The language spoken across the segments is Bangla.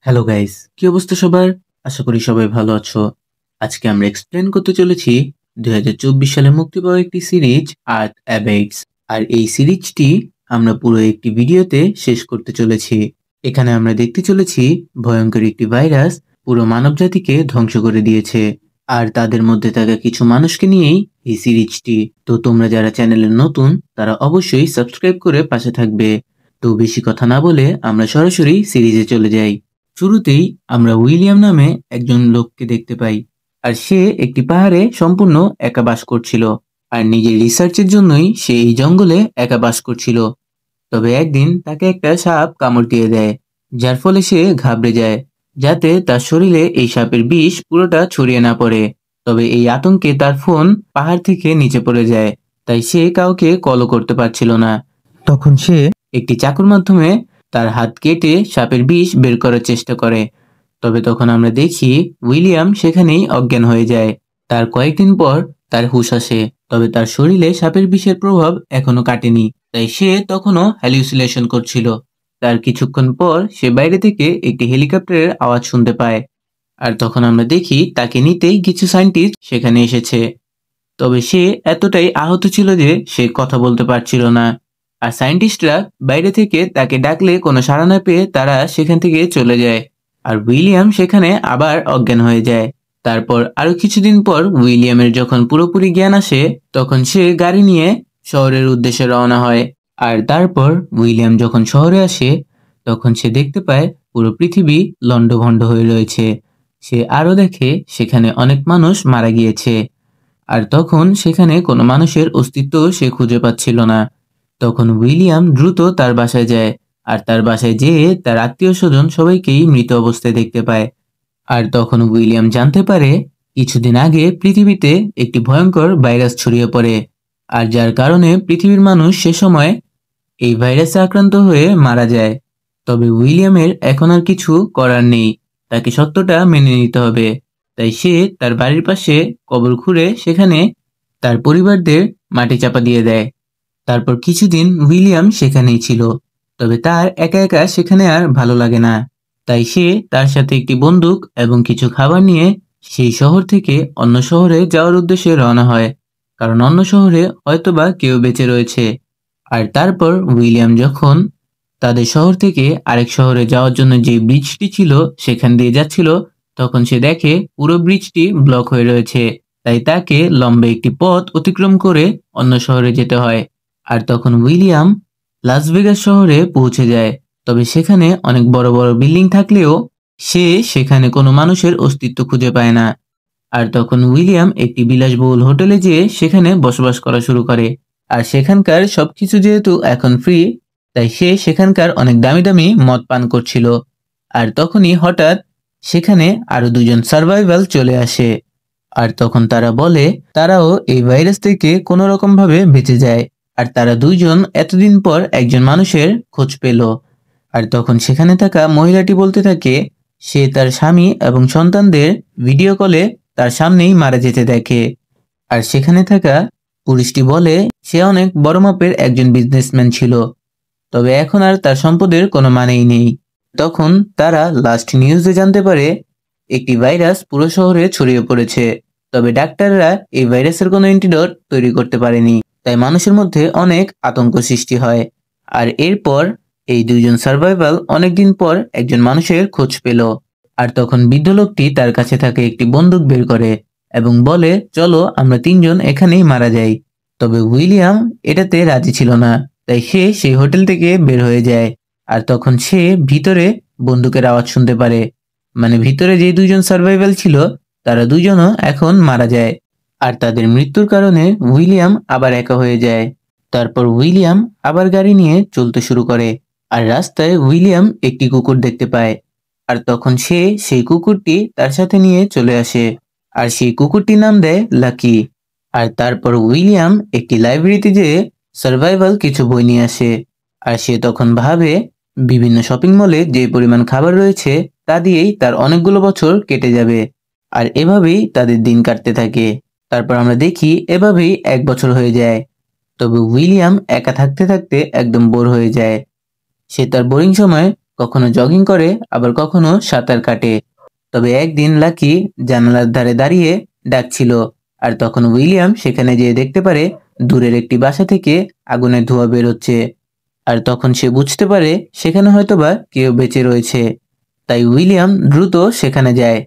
হ্যালো গাইস, কি অবস্থা সবার? আশা করি সবাই ভালো আছো। আজকে আমরা এক্সপ্লেন করতে চলেছি 2024 সালে মুক্তি পাওয়া একটি সিরিজ আর্থ অ্যাবেটস। আর এই সিরিজটি আমরা পুরো একটি ভিডিওতে শেষ করতে চলেছি। এখানে আমরা দেখতে চলেছি ভয়ঙ্কর একটি ভাইরাস পুরো মানবজাতিকে ধ্বংস করে দিয়েছে। আর তাদের মধ্যে থাকা কিছু মানুষকে নিয়েই এই সিরিজটি। তো তোমরা যারা চ্যানেলে নতুন তারা অবশ্যই সাবস্ক্রাইব করে পাশে থাকবে। তো বেশি কথা না বলে আমরা সরাসরি সিরিজে চলে যাই। শুরুতেই আমরা উইলিয়াম নামে একজন লোককে দেখতে পাই। আর সে একটি পাহাড়ে সম্পূর্ণ একা বাস করছিল। আর নিজের রিসার্চের জন্যই সে এই জঙ্গলে একা বাস করছিল। তবে একদিন তাকে একটা সাপ কামড় দিয়ে দেয়, যার ফলে সে ঘাবড়ে যায়, যাতে তার শরীরে এই সাপের বিষ পুরোটা ছড়িয়ে না পড়ে। তবে এই আতঙ্কে তার ফোন পাহাড় থেকে নিচে পড়ে যায়, তাই সে কাউকে কলও করতে পারছিল না। তখন সে একটি চাকুর মাধ্যমে তার হাত কেটে সাপের বিষ বের করার চেষ্টা করে। তবে তখন আমরা দেখি উইলিয়াম সেখানেই অজ্ঞান হয়ে যায়। তার কয়েকদিন পর তার হুঁশ আসে, তবে তার শরীরে সাপের বিষের প্রভাব এখনো কাটেনি, তাই সে তখনও হ্যালিউসিনেশন করছিল। তার কিছুক্ষণ পর সে বাইরে থেকে একটি হেলিকপ্টারের আওয়াজ শুনতে পায়। আর তখন আমরা দেখি তাকে নিতেই কিছু সায়েন্টিস্ট সেখানে এসেছে। তবে সে এতটাই আহত ছিল যে সে কথা বলতে পারছিল না। আর সায়েন্টিস্টরা বাইরে থেকে তাকে ডাকলে কোনো সাড়া না পেয়ে তারা সেখান থেকে চলে যায়। আর উইলিয়াম সেখানে আবার অজ্ঞান হয়ে যায়। তারপর আরো কিছুদিন পর উইলিয়ামের যখন পুরোপুরি জ্ঞান আসে, তখন সে গাড়ি নিয়ে শহরের উদ্দেশ্যে রওনা হয়। আর তারপর উইলিয়াম যখন শহরে আসে, তখন সে দেখতে পায় পুরো পৃথিবী লণ্ডভণ্ড হয়ে রয়েছে। সে আরো দেখে সেখানে অনেক মানুষ মারা গিয়েছে। আর তখন সেখানে কোনো মানুষের অস্তিত্ব সে খুঁজে পাচ্ছিল না। তখন উইলিয়াম দ্রুত তার বাসায় যায়। আর তার বাসায় যেয়ে তার আত্মীয় স্বজন সবাইকেই মৃত অবস্থায় দেখতে পায়। আর তখন উইলিয়াম জানতে পারে কিছুদিন আগে পৃথিবীতে একটি ভয়ঙ্কর ভাইরাস ছড়িয়ে পড়ে। আর যার কারণে পৃথিবীর মানুষ সে সময় এই ভাইরাসে আক্রান্ত হয়ে মারা যায়। তবে উইলিয়ামের এখন আর কিছু করার নেই, তাকে সত্যটা মেনে নিতে হবে। তাই সে তার বাড়ির পাশে কবর খুঁড়ে সেখানে তার পরিবারদের মাটি চাপা দিয়ে দেয়। তারপর কিছুদিন উইলিয়াম সেখানেই ছিল। তবে তার একা একা সেখানে আর ভালো লাগে না। তাই সে তার সাথে একটি বন্দুক এবং কিছু খাবার নিয়ে সেই শহর থেকে অন্য শহরে যাওয়ার উদ্দেশ্যে রওনা হয়, কারণ অন্য শহরে হয়তোবা কেউ বেঁচে রয়েছে। আর তারপর উইলিয়াম যখন তাদের শহর থেকে আরেক শহরে যাওয়ার জন্য যে ব্রিজটি ছিল সেখান দিয়ে যাচ্ছিল, তখন সে দেখে পুরো ব্রিজটি ব্লক হয়ে রয়েছে। তাই তাকে লম্বা একটি পথ অতিক্রম করে অন্য শহরে যেতে হয়। আর তখন উইলিয়াম লাস ভেগাস শহরে পৌঁছে যায়। তবে সেখানে অনেক বড় বড় বিল্ডিং থাকলেও সে সেখানে কোনো মানুষের অস্তিত্ব খুঁজে পায় না। আর তখন উইলিয়াম একটি বিলাসবহুল হোটেলে যেয়ে সেখানে বসবাস করা শুরু করে। আর সেখানকার সবকিছু যেহেতু এখন ফ্রি, তাই সে সেখানকার অনেক দামি দামি মদ পান করছিল। আর তখনই হঠাৎ সেখানে আরো দুজন সার্ভাইভাল চলে আসে। আর তখন তারা বলে তারাও এই ভাইরাস থেকে কোনো রকম ভাবে বেঁচে যায়। আর তারা দুইজন এতদিন পর একজন মানুষের খোঁজ পেল। আর তখন সেখানে থাকা মহিলাটি বলতে থাকে সে তার স্বামী এবং সন্তানদের ভিডিও কলে তার সামনেই মারা যেতে দেখে। আর সেখানে থাকা পুলিশটি বলে সে অনেক বড় মাপের একজন বিজনেসম্যান ছিল, তবে এখন আর তার সম্পদের কোনো মানেই নেই। তখন তারা লাস্ট নিউজে জানতে পারে একটি ভাইরাস পুরো শহরে ছড়িয়ে পড়েছে। তবে ডাক্তাররা এই ভাইরাসের কোনো অ্যান্টিডোট তৈরি করতে পারেনি, তাই মানুষের মধ্যে অনেক আতঙ্ক সৃষ্টি হয়। আর এরপর এই দুইজন সার্ভাইভাল অনেকদিন পর একজন মানুষের খোঁজ পেল। আর তখন বৃদ্ধ লোকটি তার কাছে থাকে একটি বন্দুক বের করে এবং বলে চলো আমরা তিনজন এখানেই মারা যাই। তবে উইলিয়াম এটাতে রাজি ছিল না, তাই সে সেই হোটেল থেকে বের হয়ে যায়। আর তখন সে ভিতরে বন্দুকের আওয়াজ শুনতে পারে, মানে ভিতরে যে দুইজন সার্ভাইভাল ছিল তারা দুইজনও এখন মারা যায়। আর তাদের মৃত্যুর কারণে উইলিয়াম আবার একা হয়ে যায়। তারপর উইলিয়াম আবার গাড়ি নিয়ে চলতে শুরু করে। আর রাস্তায় উইলিয়াম একটি কুকুর দেখতে পায়। আর তখন সে সেই কুকুরটি তার সাথে নিয়ে চলে আসে। আর সেই কুকুরটির নাম দেয় লাকি। আর তারপর উইলিয়াম একটি লাইব্রেরিতে যেয়ে সার্ভাইভাল কিছু বই নিয়ে আসে। আর সে তখন ভাবে বিভিন্ন শপিং মলে যে পরিমাণ খাবার রয়েছে তা দিয়েই তার অনেকগুলো বছর কেটে যাবে। আর এভাবেই তাদের দিন কাটতে থাকে। তারপর আমরা দেখি এভাবেই 1 বছর হয়ে যায়। তবে উইলিয়াম একা থাকতে থাকতে একদম বোর হয়ে যায়। সে তার বোরিং সময় কখনো জগিং করে, আবার কখনো সাঁতার কাটে। তবে একদিন লাকি জানালার ধারে দাঁড়িয়ে ডাকছিল, আর তখন উইলিয়াম সেখানে যেয়ে দেখতে পারে দূরের একটি বাসা থেকে আগুনের ধোঁয়া বেরোচ্ছে। আর তখন সে বুঝতে পারে সেখানে হয়তোবা কেউ বেঁচে রয়েছে। তাই উইলিয়াম দ্রুত সেখানে যায়,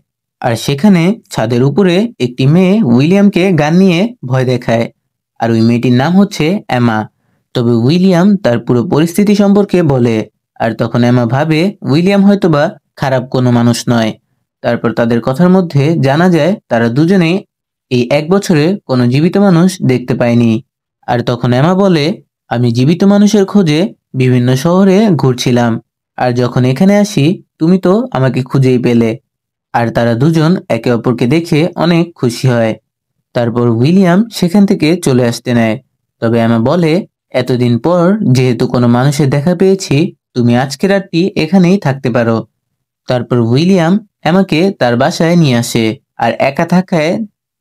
আর সেখানে ছাদের উপরে একটি মেয়ে উইলিয়ামকে গান নিয়ে ভয় দেখায়। আর ওই মেয়েটির নাম হচ্ছে এমা। তবে উইলিয়াম তার পুরো পরিস্থিতি সম্পর্কে বলে, আর তখন এমা ভাবে উইলিয়াম হয়তোবা খারাপ কোনো মানুষ নয়। তারপর তাদের কথার মধ্যে জানা যায় তারা দুজনেই এই 1 বছরে কোনো জীবিত মানুষ দেখতে পায়নি। আর তখন এমা বলে, আমি জীবিত মানুষের খোঁজে বিভিন্ন শহরে ঘুরছিলাম, আর যখন এখানে আসি তুমি তো আমাকে খুঁজেই পেলে। আর তারা দুজন একে অপরকে দেখে অনেক খুশি হয়। তারপর উইলিয়াম সেখান থেকে চলে আসতে নেয়। তবে এমা বলে, এতদিন পর যেহেতু কোনো মানুষের দেখা পেয়েছি, তুমি আজকে রাতটি এখানেই থাকতে পারো। তারপর উইলিয়াম এমাকে তার বাসায় নিয়ে আসে, আর একা থাকায়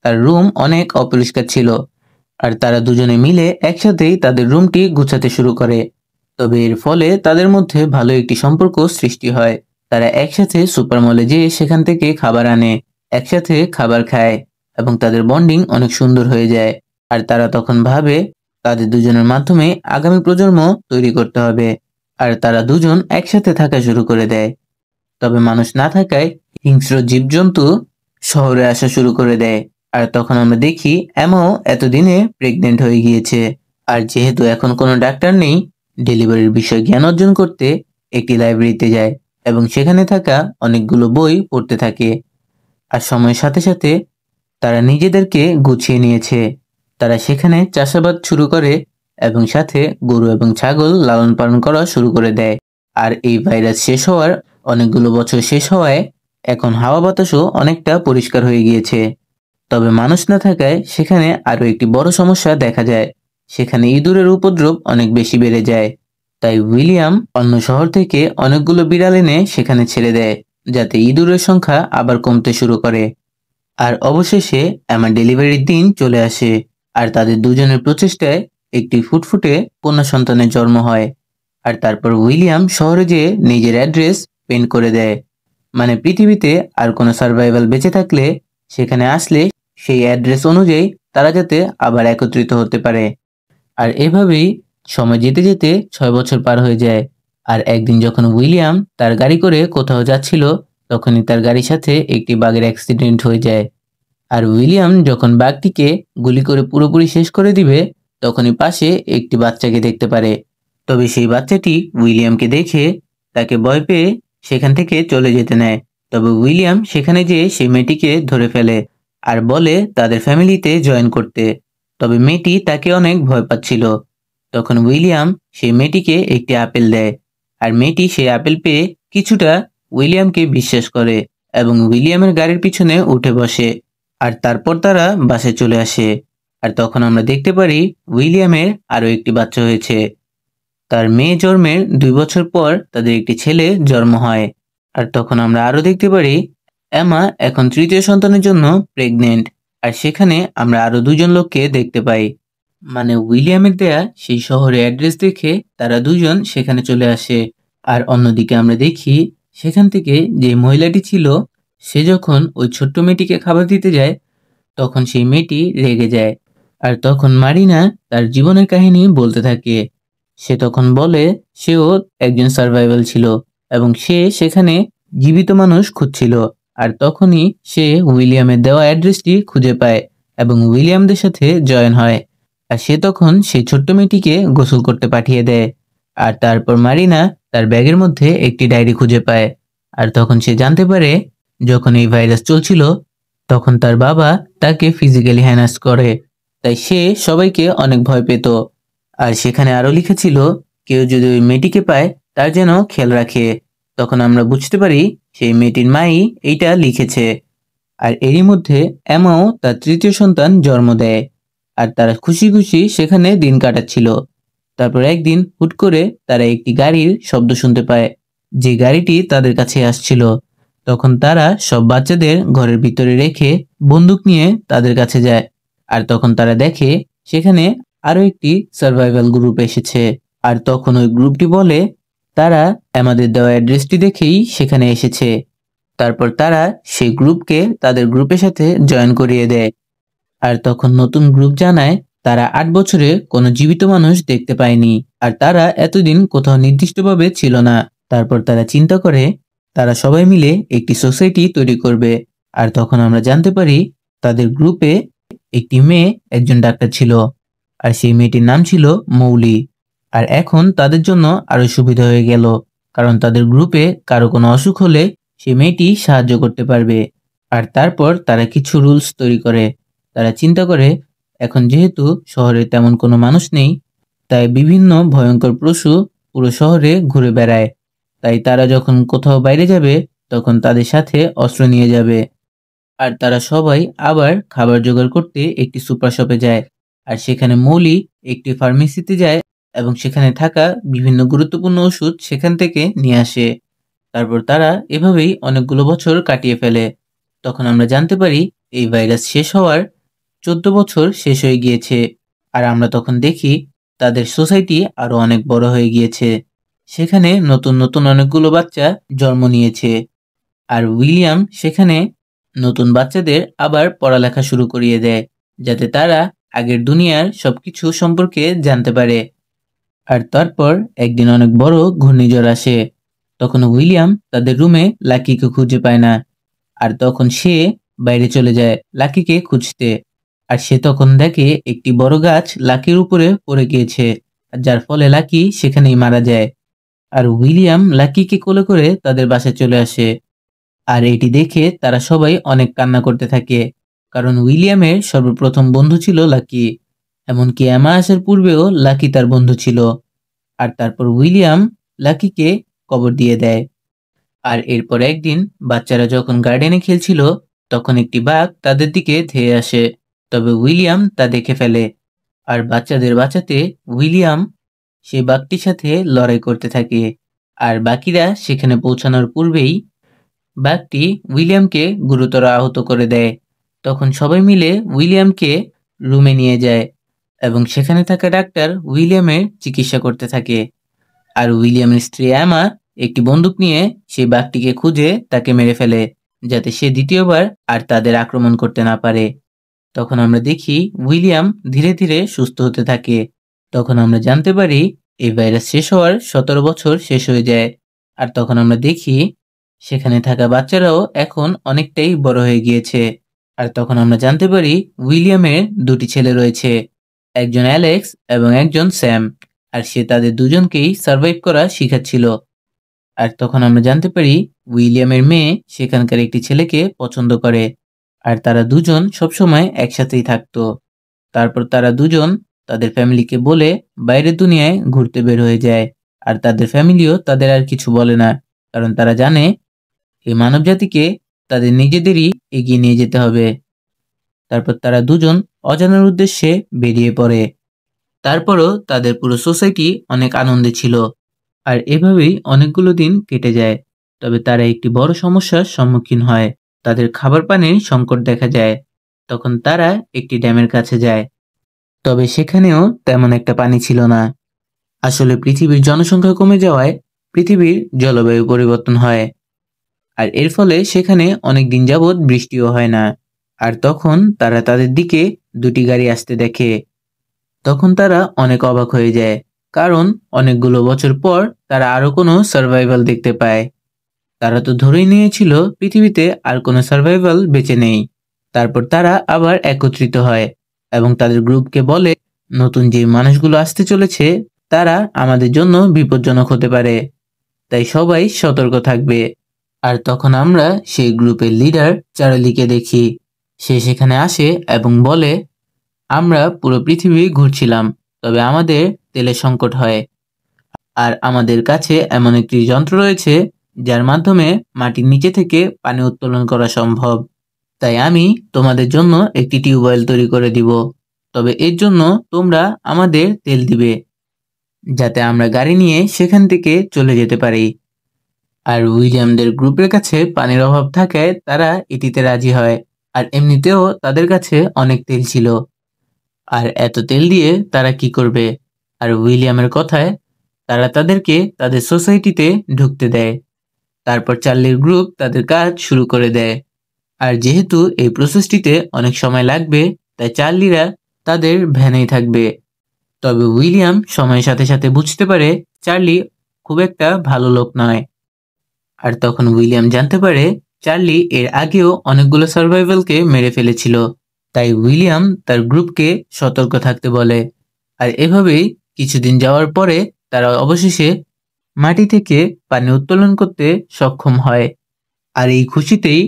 তার রুম অনেক অপরিষ্কার ছিল। আর তারা দুজনে মিলে একসাথেই তাদের রুমটি গুছাতে শুরু করে। তবে এর ফলে তাদের মধ্যে ভালো একটি সম্পর্ক সৃষ্টি হয়। তারা একসাথে সুপার মলে যেয়ে সেখান থেকে খাবার আনে, একসাথে খাবার খায়, এবং তাদের বন্ডিং অনেক সুন্দর হয়ে যায়। আর তারা তখন ভাবে তাদের দুজনের মাধ্যমে আগামী প্রজন্ম তৈরি করতে হবে। আর তারা দুজন একসাথে থাকা শুরু করে দেয়। তবে মানুষ না থাকায় হিংস্র জীবজন্তু শহরে আসা শুরু করে দেয়। আর তখন আমরা দেখি এমাও এতদিনে প্রেগনেন্ট হয়ে গিয়েছে। আর যেহেতু এখন কোনো ডাক্তার নেই, ডেলিভারির বিষয়ে জ্ঞান অর্জন করতে একটি লাইব্রেরিতে যায়, এবং সেখানে থাকা অনেকগুলো বই পড়তে থাকে। আর সময়ের সাথে সাথে তারা নিজেদেরকে গুছিয়ে নিয়েছে। তারা সেখানে চাষাবাদ শুরু করে, এবং সাথে গরু এবং ছাগল লালন পালন করা শুরু করে দেয়। আর এই ভাইরাস শেষ হওয়ার অনেকগুলো বছর শেষ হওয়ায় এখন হাওয়া বাতাসও অনেকটা পরিষ্কার হয়ে গিয়েছে। তবে মানুষ না থাকায় সেখানে আরো একটি বড় সমস্যা দেখা যায়। সেখানে ইঁদুরের উপদ্রব অনেক বেশি বেড়ে যায়। তাই উইলিয়াম অন্য শহর থেকে অনেকগুলো বিড়াল এনে সেখানে ছেড়ে দেয়, যাতে ইঁদুরের সংখ্যা আবার কমতে শুরু করে। আর অবশেষে আমার ডেলিভারির দিন চলে আসে, আর তাদের দুজনের প্রচেষ্টায় একটি ফুটফুটে কন্যা সন্তানের জন্ম হয়। আর তারপর উইলিয়াম শহরে যেয়ে নিজের অ্যাড্রেস পেন্ট করে দেয়, মানে পৃথিবীতে আর কোনো সার্ভাইভাল বেঁচে থাকলে সেখানে আসলে সেই অ্যাড্রেস অনুযায়ী তারা যাতে আবার একত্রিত হতে পারে। আর এভাবেই সময় যেতে যেতে 6 বছর পার হয়ে যায়। আর একদিন যখন উইলিয়াম তার গাড়ি করে কোথাও যাচ্ছিল, তখনই তার গাড়ির সাথে একটি বাঘের অ্যাক্সিডেন্ট হয়ে যায়। আর উইলিয়াম যখন বাঘটিকে গুলি করে পুরোপুরি শেষ করে দিবে, তখনই পাশে একটি বাচ্চাকে দেখতে পারে। তবে সেই বাচ্চাটি উইলিয়ামকে দেখে তাকে ভয় পেয়ে সেখান থেকে চলে যেতে নেয়। তবে উইলিয়াম সেখানে যেয়ে সেই মেয়েটিকে ধরে ফেলে, আর বলে তাদের ফ্যামিলিতে জয়েন করতে। তবে মেয়েটি তাকে অনেক ভয় পাচ্ছিল। তখন উইলিয়াম সেই মেয়েটিকে একটি আপেল দেয়, আর মেয়েটি সেই আপেল পেয়ে কিছুটা উইলিয়ামকে বিশ্বাস করে, এবং উইলিয়ামের গাড়ির পিছনে উঠে বসে। আর তারপর তারা বাসে চলে আসে। আর তখন আমরা দেখতে পারি উইলিয়ামের আরো একটি বাচ্চা হয়েছে। তার মেয়ে জন্মের 2 বছর পর তাদের একটি ছেলে জন্ম হয়। আর তখন আমরা আরো দেখতে পারি এমা এখন তৃতীয় সন্তানের জন্য প্রেগনেন্ট। আর সেখানে আমরা আরো দুজন লোককে দেখতে পাই, মানে উইলিয়ামের দেয়া সেই শহরে অ্যাড্রেস দেখে তারা দুজন সেখানে চলে আসে। আর অন্যদিকে আমরা দেখি সেখান থেকে যে মহিলাটি ছিল, সে যখন ওই ছোট্ট মেয়েটিকে খাবার দিতে যায়, তখন সেই মেয়েটি রেগে যায়। আর তখন মারিনা তার জীবনের কাহিনী বলতে থাকে। সে তখন বলে সেও একজন সার্ভাইভাল ছিল, এবং সে সেখানে জীবিত মানুষ খুঁজছিল। আর তখনই সে উইলিয়ামের দেওয়া অ্যাড্রেসটি খুঁজে পায়, এবং উইলিয়ামদের সাথে জয়েন হয়। আর সে তখন সেই ছোট্ট মেয়েটিকে গোসল করতে পাঠিয়ে দেয়। আর তারপর মারিনা তার ব্যাগের মধ্যে একটি ডায়েরি খুঁজে পায়। আর তখন সে জানতে পারে যখন এই ভাইরাস চলছিল, তখন তার বাবা তাকে ফিজিক্যালি হ্যারাস করে। তাই সে সবাইকে অনেক ভয় পেত। আর সেখানে আরো লিখেছিল কেউ যদি ওই মেয়েটিকে পায় তার যেন খেয়াল রাখে। তখন আমরা বুঝতে পারি সেই মেয়েটির মাই এইটা লিখেছে। আর এরই মধ্যে এমাও তার তৃতীয় সন্তান জন্ম দেয়। আর তারা খুশি খুশি সেখানে দিন কাটাচ্ছিল। তারপর একদিন হুট করে তারা একটি গাড়ির শব্দ শুনতে পায়, যে গাড়িটি তাদের কাছে আসছিল। তখন তারা সব বাচ্চাদের ঘরের ভিতরে রেখে বন্দুক নিয়ে তাদের কাছে যায়। আর তখন তারা দেখে সেখানে আরো একটি সার্ভাইভাল গ্রুপ এসেছে। আর তখন ওই গ্রুপটি বলে তারা আমাদের দেওয়া অ্যাড্রেসটি দেখেই সেখানে এসেছে। তারপর তারা সেই গ্রুপকে তাদের গ্রুপের সাথে জয়েন করিয়ে দেয়। আর তখন নতুন গ্রুপ জানায় তারা 8 বছরে কোনো জীবিত মানুষ দেখতে পায়নি, আর তারা এতদিন কোথাও নির্দিষ্টভাবে ছিল না। তারপর তারা চিন্তা করে তারা সবাই মিলে একটি সোসাইটি তৈরি করবে। আর তখন আমরা জানতে পারি তাদের গ্রুপে একটি মেয়ে একজন ডাক্তার ছিল, আর সেই মেয়েটির নাম ছিল মৌলি। আর এখন তাদের জন্য আরো সুবিধা হয়ে গেল, কারণ তাদের গ্রুপে কারো কোনো অসুখ হলে সেই মেয়েটি সাহায্য করতে পারবে। আর তারপর তারা কিছু রুলস তৈরি করে। তারা চিন্তা করে এখন যেহেতু শহরে তেমন কোনো মানুষ নেই, তাই বিভিন্ন ভয়ঙ্কর পশু পুরো শহরে ঘুরে বেড়ায়। তাই তারা যখন কোথাও বাইরে যাবে তখন তাদের সাথে অস্ত্র নিয়ে যাবে। আর তারা সবাই আবার খাবার জোগাড় করতে একটি সুপার শপে যায়। আর সেখানে মৌলি একটি ফার্মেসিতে যায় এবং সেখানে থাকা বিভিন্ন গুরুত্বপূর্ণ ওষুধ সেখান থেকে নিয়ে আসে। তারপর তারা এভাবেই অনেকগুলো বছর কাটিয়ে ফেলে। তখন আমরা জানতে পারি এই ভাইরাস শেষ হওয়ার 14 বছর শেষ হয়ে গিয়েছে। আর আমরা তখন দেখি তাদের সোসাইটি আরো অনেক বড় হয়ে গিয়েছে। সেখানে নতুন নতুন অনেকগুলো বাচ্চা জন্ম নিয়েছে। আর উইলিয়াম সেখানে নতুন বাচ্চাদের আবার পড়ালেখা শুরু করিয়ে দেয়, যাতে তারা আগের দুনিয়ার সবকিছু সম্পর্কে জানতে পারে। আর তারপর একদিন অনেক বড় ঘূর্ণিঝড় আসে। তখন উইলিয়াম তাদের রুমে লাকিকে খুঁজে পায় না। আর তখন সে বাইরে চলে যায় লাকিকে খুঁজতে। আর সে তখন দেখে একটি বড় গাছ লাকির উপরে পড়ে গিয়েছে, যার ফলে লাকি সেখানেই মারা যায়। আর উইলিয়াম লাকিকে কোলে করে তাদের বাসায় চলে আসে। আর এটি দেখে তারা সবাই অনেক কান্না করতে থাকে, কারণ উইলিয়ামের সর্বপ্রথম বন্ধু ছিল লাকি। এমনকি এমা আসার পূর্বেও লাকি তার বন্ধু ছিল। আর তারপর উইলিয়াম লাকিকে কবর দিয়ে দেয়। আর এরপর একদিন বাচ্চারা যখন গার্ডেনে খেলছিল, তখন একটি বাঘ তাদের দিকে ধেয়ে আসে। তবে উইলিয়াম তা দেখে ফেলে। আর বাচ্চাদের বাঁচাতে উইলিয়াম সেই বাঘটির সাথে লড়াই করতে থাকে। আর বাকিরা সেখানে পৌঁছানোর পূর্বেই বাঘটি উইলিয়ামকে গুরুতর আহত করে দেয়। তখন সবাই মিলে উইলিয়ামকে রুমে নিয়ে যায় এবং সেখানে থাকা ডাক্তার উইলিয়ামের চিকিৎসা করতে থাকে। আর উইলিয়ামের স্ত্রী অ্যামা একটি বন্দুক নিয়ে সেই বাঘটিকে খুঁজে তাকে মেরে ফেলে, যাতে সে দ্বিতীয়বার আর তাদের আক্রমণ করতে না পারে। তখন আমরা দেখি উইলিয়াম ধীরে ধীরে সুস্থ হতে থাকে। তখন আমরা জানতে পারি এই ভাইরাস শেষ হওয়ার 17 বছর শেষ হয়ে যায়। আর তখন আমরা দেখি সেখানে থাকা বাচ্চারাও এখন অনেকটাই বড় হয়ে গিয়েছে। আর তখন আমরা জানতে পারি উইলিয়ামের দুটি ছেলে রয়েছে, একজন অ্যালেক্স এবং একজন স্যাম। আর সে তাদের দুজনকেই সার্ভাইভ করা শিখাচ্ছিল। আর তখন আমরা জানতে পারি উইলিয়ামের মেয়ে সেখানকার একটি ছেলেকে পছন্দ করে। আর তারা দুজন সবসময় একসাথেই থাকতো। তারপর তারা দুজন তাদের ফ্যামিলিকে বলে বাইরের দুনিয়ায় ঘুরতে বের হয়ে যায়। আর তাদের ফ্যামিলিও তাদের আর কিছু বলে না, কারণ তারা জানে এই মানবজাতিকে তাদের নিজেদেরই এগিয়ে নিয়ে যেতে হবে। তারপর তারা দুজন অজানার উদ্দেশ্যে বেরিয়ে পড়ে। তারপরও তাদের পুরো সোসাইটি অনেক আনন্দে ছিল। আর এভাবেই অনেকগুলো দিন কেটে যায়। তবে তারা একটি বড় সমস্যার সম্মুখীন হয়। তাদের খাবার পানির সংকট দেখা যায়। তখন তারা একটি ড্যামের কাছে যায়। তবে সেখানেও তেমন একটা পানি ছিল না। আসলে পৃথিবীর জনসংখ্যা কমে যাওয়ায় পৃথিবীর জলবায়ু পরিবর্তন হয়। আর এর ফলে সেখানে অনেক দিন যাবৎ বৃষ্টিও হয় না। আর তখন তারা তাদের দিকে দুটি গাড়ি আসতে দেখে। তখন তারা অনেক অবাক হয়ে যায়, কারণ অনেকগুলো বছর পর তারা আরো কোনো সার্ভাইভাল দেখতে পায়। তারা তো ধরেই নিয়েছিল পৃথিবীতে আর কোনো সার্ভাইভাল বেঁচে নেই। তারপর তারা আবার একত্রিত হয় এবং তাদের গ্রুপকে বলে নতুন যে মানুষগুলো আসতে চলেছে তারা আমাদের জন্য বিপজ্জনক হতে পারে, তাই সবাই সতর্ক থাকবে। আর তখন আমরা সেই গ্রুপের লিডার চার্লিকে দেখি। সে সেখানে আসে এবং বলে, আমরা পুরো পৃথিবী ঘুরছিলাম, তবে আমাদের তেলের সংকট হয়। আর আমাদের কাছে এমন একটি যন্ত্র রয়েছে যার মাধ্যমে মাটির নিচে থেকে পানি উত্তোলন করা সম্ভব। তাই আমি তোমাদের জন্য একটি টিউবওয়েল তৈরি করে দিব। তবে এর জন্য তোমরা আমাদের তেল দিবে, যাতে আমরা গাড়ি নিয়ে সেখান থেকে চলে যেতে পারি। আর উইলিয়ামদের গ্রুপের কাছে পানির অভাব থাকায় তারা এটিতে রাজি হয়। আর এমনিতেও তাদের কাছে অনেক তেল ছিল। আর এত তেল দিয়ে তারা কি করবে? আর উইলিয়ামের কথায় তারা তাদেরকে তাদের সোসাইটিতে ঢুকতে দেয়। তারপর চার্লির গ্রুপ তাদের কাজ শুরু করে দেয়। আর যেহেতু এই প্রসেসটিতে অনেক সময় লাগবে, তাই চার্লিরা তাদের ভ্যানেই থাকবে। তবে উইলিয়াম সময়ের সাথে সাথে বুঝতে পারে চার্লি খুব একটা ভালো লোক নয়। আর তখন উইলিয়াম জানতে পারে চার্লি এর আগেও অনেকগুলো সার্ভাইভালকে মেরে ফেলেছিল। তাই উইলিয়াম তার গ্রুপকে সতর্ক থাকতে বলে। আর এভাবেই কিছুদিন যাওয়ার পরে তারা অবশেষে মাটি থেকে পানি উত্তোলন করতে সক্ষম হয়। আর এই খুশিতেই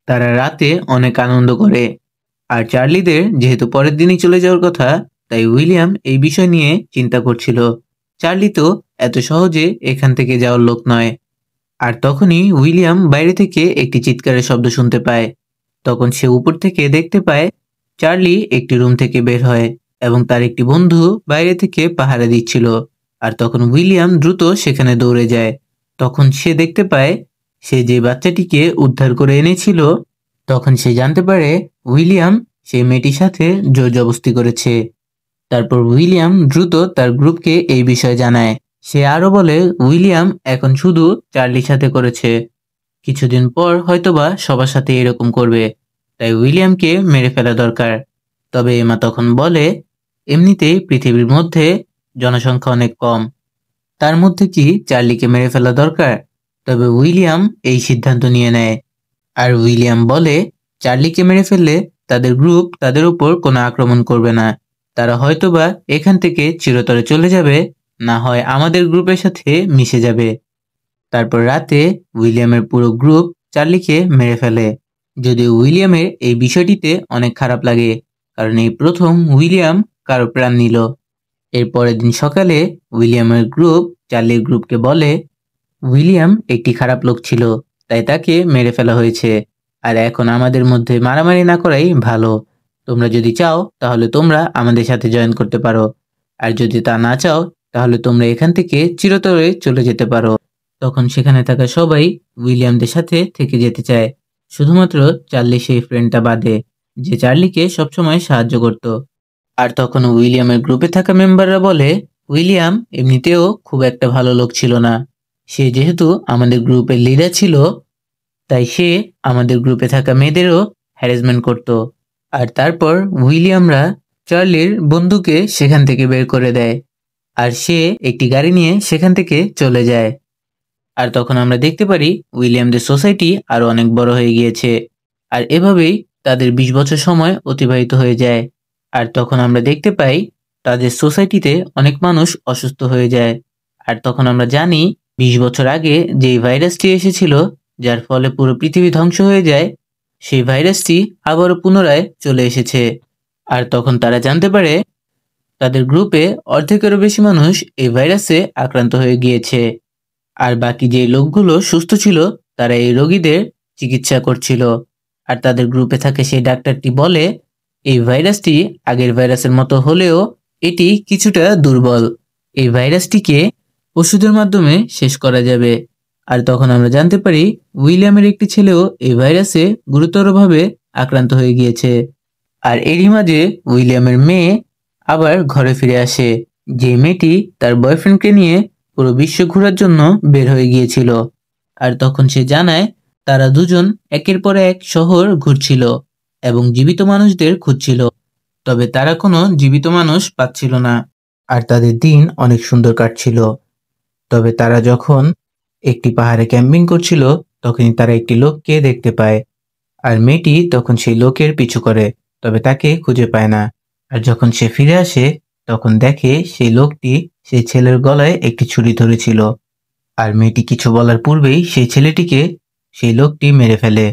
তারা রাতে অনেক আনন্দ করে। আর চার্লিদের যেহেতু পরের দিনই চলে যাওয়ার কথা, তাই উইলিয়াম এই বিষয় নিয়ে চিন্তা করছিল। চার্লি তো এত সহজে এখান থেকে যাওয়ার লোক নয়। আর তখনই উইলিয়াম বাইরে থেকে একটি চিৎকারের শব্দ শুনতে পায়। তখন সে উপর থেকে দেখতে পায় চার্লি একটি রুম থেকে বের হয় এবং তার একটি বন্ধু বাইরে থেকে পাহারা দিচ্ছিল। আর তখন উইলিয়াম দ্রুত সেখানে দৌড়ে যায়। তখন সে দেখতে পায় সে যে বাচ্চাটিকে উদ্ধার করে এনেছিল। তখন সে জানতে পারে উইলিয়াম সেই মেয়েটির সাথে জোর জবস্তি করেছে। তারপর উইলিয়াম দ্রুত তার গ্রুপকে এই বিষয়ে জানায়। সে আরো বলে উইলিয়াম এখন শুধু চার্লির সাথে করেছে, কিছুদিন পর হয়তোবা সবার সাথে এরকম করবে, তাই উইলিয়ামকে মেরে ফেলা দরকার। তবে এমা তখন বলে এমনিতেই পৃথিবীর মধ্যে জনসংখ্যা অনেক কম, তার মধ্যে কি চার্লিকে মেরে ফেলা দরকার? তবে উইলিয়াম এই সিদ্ধান্ত নিয়ে নেয়। আর উইলিয়াম বলে চার্লিকে মেরে ফেললে তাদের গ্রুপ তাদের উপর কোনো আক্রমণ করবে না, তারা হয়তোবা এখান থেকে চিরতরে চলে যাবে, না হয় আমাদের গ্রুপের সাথে মিশে যাবে। তারপর রাতে উইলিয়ামের পুরো গ্রুপ চার্লিকে মেরে ফেলে। যদিও উইলিয়ামের এই বিষয়টিতে অনেক খারাপ লাগে, কারণ এই প্রথম উইলিয়াম কারো প্রাণ নিল। এর পরের দিন সকালে উইলিয়ামের গ্রুপ চার্লির গ্রুপকে বলে উইলিয়াম একটি খারাপ লোক ছিল, তাই তাকে মেরে ফেলা হয়েছে। আর এখন আমাদের মধ্যে মারামারি না করাই ভালো। তোমরা যদি চাও তাহলে তোমরা আমাদের সাথে জয়েন করতে পারো, আর যদি তা না চাও তাহলে তোমরা এখান থেকে চিরতরে চলে যেতে পারো। তখন সেখানে থাকা সবাই উইলিয়ামদের সাথে থেকে যেতে চায়, শুধুমাত্র চার্লি সেই ফ্রেন্ডটা বাদে, যে চার্লিকে সবসময় সাহায্য করত। আর তখন উইলিয়ামের গ্রুপে থাকা মেম্বাররা বলে উইলিয়াম এমনিতেও খুব একটা ভালো লোক ছিল না, সে যেহেতু আমাদের গ্রুপের লিডার ছিল, তাই সে আমাদের গ্রুপে থাকা মেয়েদেরও হ্যারাসমেন্ট করত। আর তারপর উইলিয়ামরা চার্লির বন্ধুকে সেখান থেকে বের করে দেয়, আর সে একটি গাড়ি নিয়ে সেখান থেকে চলে যায়। আর তখন আমরা দেখতে পারি উইলিয়ামদের সোসাইটি আরো অনেক বড় হয়ে গিয়েছে। আর এভাবেই তাদের 20 বছর সময় অতিবাহিত হয়ে যায়। আর তখন আমরা দেখতে পাই তাদের সোসাইটিতে অনেক মানুষ অসুস্থ হয়ে যায়। আর তখন আমরা জানি 20 বছর আগে যেই ভাইরাসটি এসেছিল, যার ফলে পুরো পৃথিবী ধ্বংস হয়ে যায়, সেই ভাইরাসটি আবারও পুনরায় চলে এসেছে। আর তখন তারা জানতে পারে তাদের গ্রুপে অর্ধেকেরও বেশি মানুষ এই ভাইরাসে আক্রান্ত হয়ে গিয়েছে। আর বাকি যে লোকগুলো সুস্থ ছিল তারা এই রোগীদের চিকিৎসা করছিল। আর তাদের গ্রুপে থাকে সেই ডাক্তারটি বলে এই ভাইরাসটি আগের ভাইরাসের মতো হলেও এটি কিছুটা দুর্বল, এই ভাইরাসটিকে ওষুধের মাধ্যমে শেষ করা যাবে। আর তখন আমরা জানতে পারি উইলিয়ামের একটি ছেলেও এই ভাইরাসে গুরুতরভাবে আক্রান্ত হয়ে গিয়েছে। আর এরই মাঝে উইলিয়ামের মেয়ে আবার ঘরে ফিরে আসে, যে মেয়েটি তার বয়ফ্রেন্ডকে নিয়ে পুরো বিশ্ব ঘোরার জন্য বের হয়ে গিয়েছিল। আর তখন সে জানায় তারা দুজন একের পর এক শহর ঘুরছিল এবং জীবিত মানুষদের খুঁজছিল, তবে তারা কোনো জীবিত মানুষ পাচ্ছিল না। আর তাদের দিন অনেক সুন্দর কাটছিল। তবে তারা যখন একটি পাহাড়ে ক্যাম্পিং করছিল, তখনই তারা একটি লোককে দেখতে পায়। আর মেয়েটি তখন সেই লোকের পিছু করে, তবে তাকে খুঁজে পায় না। আর যখন সে ফিরে আসে তখন দেখে সেই লোকটি সেই ছেলের গলায় একটি ছুরি ধরেছিল। আর মেয়েটি কিছু বলার পূর্বেই সেই ছেলেটিকে সেই লোকটি মেরে ফেলে।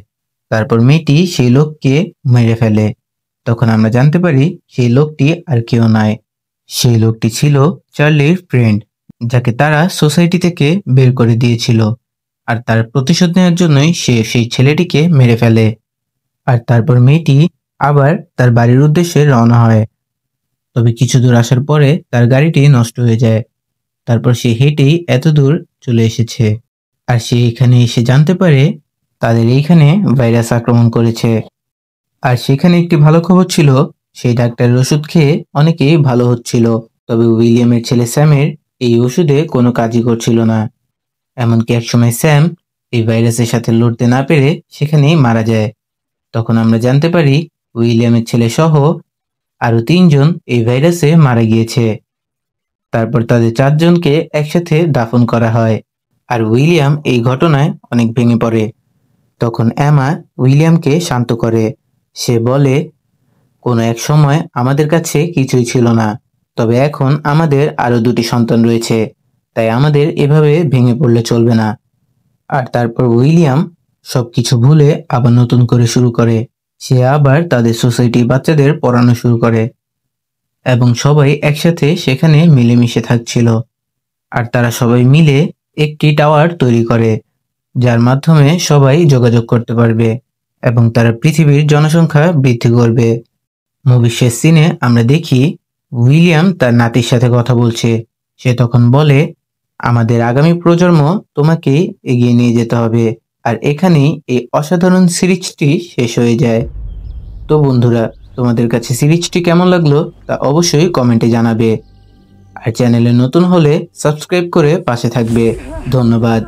তারপর মেয়েটি সেই লোককে মেরে ফেলে। তখন আমরা জানতে পারি সেই লোকটি আর কেউ নয়, সেই লোকটি ছিল চার্লির ফ্রেন্ড, যাকে তারা সোসাইটি থেকে বের করে দিয়েছিল। আর তার প্রতিশোধ নেওয়ার জন্যই সে সেই ছেলেটিকে মেরে ফেলে। আর তারপর মেয়েটি আবার তার বাড়ির উদ্দেশ্যে রওনা হয়। তবে কিছু দূর আসার পরে তার গাড়িটি নষ্ট হয়ে যায়। তারপর সে হেঁটেই এত দূর চলে এসেছে। আর সে এখানে এসে জানতে পারে তাদের এইখানে ভাইরাস আক্রমণ করেছে। আর সেখানে একটি ভালো খবর ছিল, সেই ডাক্তারের ওষুধ খেয়ে অনেকেই ভালো হচ্ছিল। তবে উইলিয়ামের ছেলে স্যামের এই ওষুধে কোনো কাজই করছিল না। এমনকি একসময় স্যাম এই ভাইরাসের সাথে লড়তে না পেরে সেখানেই মারা যায়। তখন আমরা জানতে পারি উইলিয়ামের ছেলে সহ আরো 3 জন এই ভাইরাসে মারা গিয়েছে। তারপর তাদের 4 জনকে একসাথে দাফন করা হয়। আর উইলিয়াম এই ঘটনায় অনেক ভেঙে পড়ে। তখন এমা উইলিয়ামকে শান্ত করে। সে বলে, কোনো এক সময় আমাদের কাছে কিছুই ছিল না, তবে এখন আমাদের আরো 2টি সন্তান রয়েছে, তাই আমাদের এভাবে ভেঙে পড়লে চলবে না। আর তারপর উইলিয়াম সবকিছু ভুলে আবার নতুন করে শুরু করে। সে আবার তাদের সোসাইটি বাচ্চাদের পড়ানো শুরু করে এবং সবাই একসাথে সেখানে মিলেমিশে থাকছিল। আর তারা সবাই মিলে একটি টাওয়ার তৈরি করে, যার মাধ্যমে সবাই যোগাযোগ করতে পারবে এবং তারা পৃথিবীর জনসংখ্যা বৃদ্ধি করবে। মুভির শেষ সিনে আমরা দেখি উইলিয়াম তার নাতির সাথে কথা বলছে। সে তখন বলে, আমাদের আগামী প্রজন্ম তোমাকেই এগিয়ে নিয়ে যেতে হবে। আর এখানেই এই অসাধারণ সিরিজটি শেষ হয়ে যায়। তো বন্ধুরা, তোমাদের কাছে সিরিজটি কেমন লাগলো তা অবশ্যই কমেন্টে জানাবে। আর চ্যানেলে নতুন হলে সাবস্ক্রাইব করে পাশে থাকবে। ধন্যবাদ।